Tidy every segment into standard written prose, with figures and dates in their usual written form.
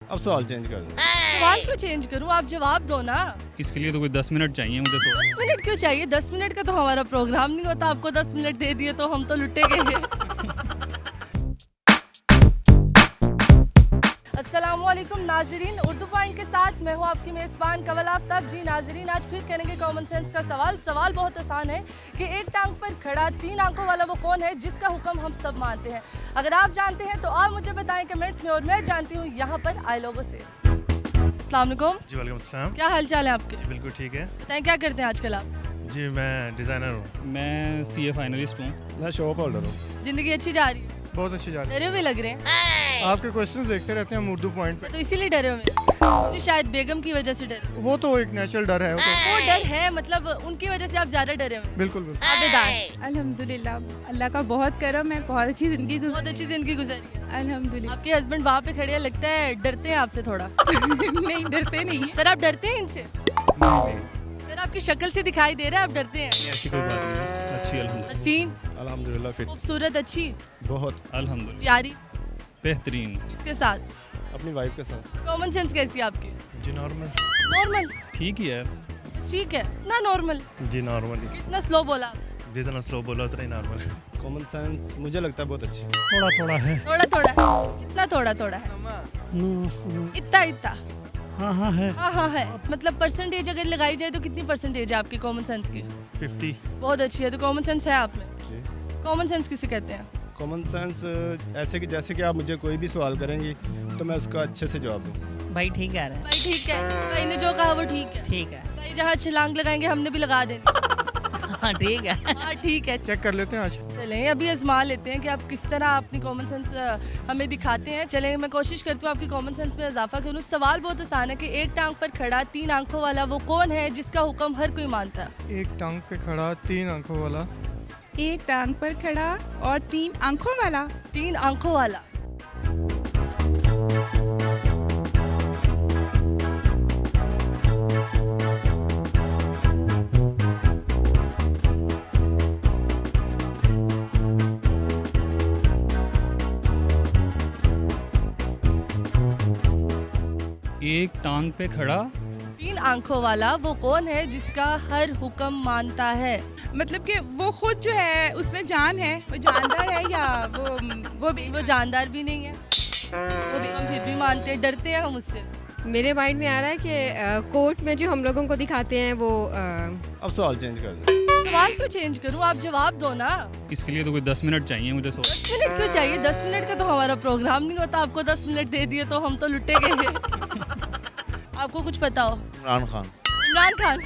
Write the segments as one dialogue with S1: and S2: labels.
S1: अब सवाल चेंज कर दो।
S2: सवाल क्यों चेंज करूं? आप जवाब दो ना।
S3: इसके लिए तो कोई 10 मिनट चाहिए मुझे
S2: 10 मिनट क्यों चाहिए? 10 मिनट का तो हमारा प्रोग्राम नहीं होता। आपको 10 मिनट दे दिए तो हम तो लुटे गए। अस्सलामुअलैकुम नाजरीन, उर्दू पॉइंट के साथ मैं हूँ आपकी मेज़बान कवल आफ्ताब। जी नाजरीन, आज फिर करेंगे कॉमन सेंस का सवाल बहुत आसान है कि एक टांग पर खड़ा 3 आंखों वाला वो कौन है जिसका हुक्म हम सब मानते हैं। अगर आप जानते हैं तो आप मुझे बताएं कमेंट्स में, और मैं जानती हूँ यहाँ पर आई लोगों से। अस्सलाम वालेकुम।
S4: जी वालेकुम अस्सलाम।
S2: क्या हाल चाल है आपके?
S4: जी बिल्कुल ठीक है।
S2: बताएं क्या करते हैं आजकल आप?
S4: जी मैं डिज़ाइनर हूँ।
S3: मैं CA फाइनलिस्ट हूँ।
S1: मैं शॉप होल्डर हूँ।
S2: जिंदगी अच्छी जा रही है?
S4: बहुत अच्छी जा रही
S2: डरे हुए लग रहे हैं
S4: है। आपके क्वेश्चंस देखते रहते हैं हम उर्दू पॉइंट पे।
S2: तो इसीलिए डरे हुए हैं। मुझे शायद बेगम की वजह से डरे।
S4: वो तो एक नेचुरल डर है।
S2: वो डर है, मतलब उनकी वजह से आप ज्यादा डरे हुए हैं।
S4: बिल्कुल बिल्कुल।
S2: आबेदार,
S5: अल्हम्दुलिल्लाह, अल्लाह का बहुत करम है, बहुत अच्छी जिंदगी
S2: बहुत अच्छी जिंदगी गुजरी है।
S5: अल्हम्दुलिल्लाह।
S2: आपके हस्बैंड वहाँ पे खड़े हैं, लगता है डरते हैं आपसे थोड़ा।
S5: नहीं, डरते नहीं है।
S2: सर आप डरते हैं इनसे? सर आपकी शक्ल से दिखाई दे रहा है आप डरते हैं।
S3: ऐसी कोई बात नहीं है। अच्छी अल्हम्दुलिल्लाह।
S2: हसीन,
S1: अल्हम्दुलिल्लाह फिट
S2: खूबसूरत, अच्छी,
S1: बहुत।
S3: अल्हम्दुलिल्लाह
S2: प्यारी,
S3: बेहतरीन।
S2: के साथ।
S1: अपनी वाइफ के साथ।
S2: कॉमन सेंस कैसी है आपकी?
S4: जी नॉर्मल।
S2: नॉर्मल,
S3: ठीक ही है।
S2: ठीक है। इतना नॉर्मल,
S4: जी नॉर्मल।
S2: कितना स्लो बोला आप?
S4: जितना स्लो बोला उतना ही नॉर्मल।
S1: कॉमन सेंस मुझे लगता है बहुत अच्छी।
S4: थोड़ा थोड़ा है।
S2: थोड़ा थोड़ा, इतना थोड़ा थोड़ा है, इतना इतना।
S4: हाँ है।
S2: हाँ है। मतलब परसेंटेज अगर लगाई जाए तो कितनी परसेंटेज है आपकी कॉमन सेंस की?
S4: 50।
S2: बहुत अच्छी है। तो कॉमन सेंस है आप में।
S1: जी।
S2: कॉमन सेंस किसे कहते हैं?
S1: कॉमन सेंस ऐसे कि जैसे कि आप मुझे कोई भी सवाल करेंगी तो मैं उसका अच्छे से जवाब दूँ।
S6: भाई ठीक कह रहे हैं।
S2: भाई ठीक है, भाई ने जो कहा वो ठीक है।
S6: ठीक है।
S2: भाई जहाँ छलांग लगाएंगे हमने भी लगा देनी।
S6: हाँ ठीक है।
S2: हाँ ठीक है।
S4: चेक कर लेते हैं आज।
S2: चलें अभी आजमा लेते हैं कि आप किस तरह अपनी कॉमन सेंस हमें दिखाते हैं। चलें मैं कोशिश करती हूँ आपकी कॉमन सेंस में इजाफा करूँ। सवाल बहुत आसान है कि एक टांग पर खड़ा 3 आंखों वाला वो कौन है जिसका हुक्म हर कोई मानता है।
S4: एक टांग पे खड़ा 3 आंखों वाला।
S5: एक टांग पर खड़ा और 3 आंखों वाला।
S2: 3 आंखों वाला।
S3: एक टांग पे खड़ा
S2: 3 आंखों वाला वो कौन है जिसका हर हुक्म मानता है?
S5: मतलब कि वो खुद जो है उसमें जान है, वो जानदार है या वो भी
S2: वो जानदार भी नहीं है, वो भी हम फिर भी मानते हैं, डरते हैं हम उससे।
S7: मेरे माइंड में आ रहा है कि कोर्ट में जो हम लोगों को दिखाते हैं वो
S1: अब सवाल चेंज कर दो।
S2: सवाल क्यों चेंज करूं? आप जवाब दो ना।
S3: इसके लिए तो कोई 10 मिनट चाहिए मुझे
S2: 10 मिनट क्यों चाहिए? 10 मिनट का तो हमारा प्रोग्राम नहीं होता। आपको 10 मिनट दे दिए तो हम तो लुटे गए। आपको कुछ पता हो?
S1: इमरान खान।
S2: इमरान खान?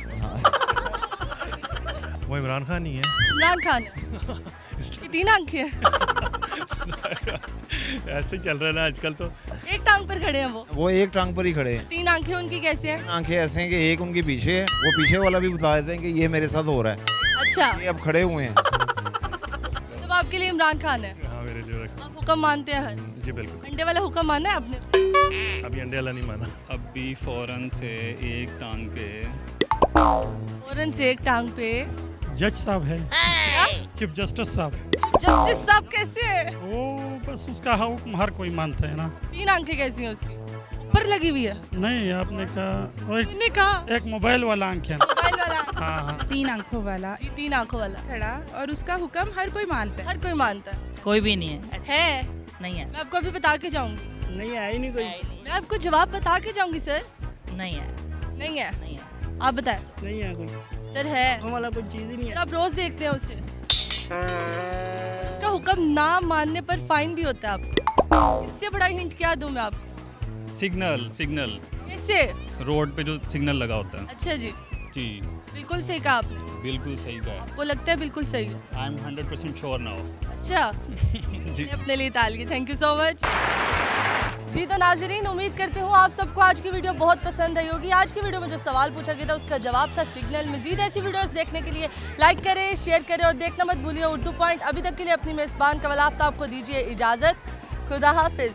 S4: वो इमरान खान ही है।
S2: इमरान खान है। इसकी 3 आंखें हैं।
S4: ऐसे चल रहा है ना आजकल तो।
S2: एक टांग पर खड़े हैं वो
S8: एक टांग पर ही खड़े हैं।
S2: 3 आंखें उनकी कैसे हैं?
S8: आंखें ऐसे हैं कि एक उनके पीछे है, वो पीछे वाला भी बता देते हैं कि ये मेरे साथ हो रहा है,
S2: अच्छा,
S8: ये अब खड़े हुए हैं।
S2: मतलब आपके लिए इमरान खान है।
S4: हाँ मेरे जो
S2: आप हुक्म मानते हैं हर?
S4: जी बिल्कुल।
S2: अंडे वाला हुक्म माना है आपने?
S4: अभी अंडे वाला नहीं माना।
S3: अभी फौरन से एक टांग पे
S2: फौरन से एक टांग पे
S9: जज साहब है, चीफ जस्टिस साहब।
S2: जस्टिस साहब कैसे है?
S9: वो बस उसका हुक्म हर कोई मानता है ना।
S2: 3 आंखें कैसी हैं उसकी? ऊपर लगी हुई है?
S9: नहीं, आपने कहा वो
S2: मैंने कहा
S9: एक मोबाइल वाला आंख है।
S2: मोबाइल वाला।
S9: हाँ
S5: 3 आंखों वाला
S2: जी 3 आंखों वाला
S5: खड़ा और उसका हुक्म हर कोई मानता है।
S2: हर कोई मानता है।
S6: कोई भी नहीं है।
S2: है?
S6: नहीं है।
S2: मैं आपको अभी बता के जाऊंगी।
S9: नहीं है ही नहीं कोई।
S2: मैं आपको जवाब बता के जाऊंगी सर।
S6: नहीं है।
S2: नहीं है?
S6: नहीं है।
S2: आप बताएं।
S9: नहीं है कोई
S2: सर है।
S9: वाला कोई चीज ही नहीं
S2: सर आप रोज देखते हैं उसे। उसका हुक्म ना मानने पर फाइन भी होता है आपको। इससे बड़ा हिंट क्या दूं मैं आपको?
S3: सिग्नल
S2: कैसे?
S3: रोड पे जो सिग्नल लगा होता है।
S2: अच्छा जी,
S3: जी
S2: बिल्कुल सही कहा आपने।
S3: बिल्कुल सही कहा है।
S2: आपको लगता है बिल्कुल सही है?
S3: I am 100% sure now.
S2: अच्छा,
S3: जी
S2: अपने लिए तालियां। Thank you so much. जी तो नाजरीन, उम्मीद करती हूँ आप सबको आज की वीडियो बहुत पसंद आई होगी। आज की वीडियो में जो सवाल पूछा गया था उसका जवाब था सिग्नल। मजीद ऐसी वीडियोस देखने के लिए लाइक करें, शेयर करें और देखना मत भूलिए उर्दू पॉइंट। अभी तक के लिए अपनी मेज़बान कवल आफ्ताब को दीजिए इजाज़त। खुदा हाफिज़।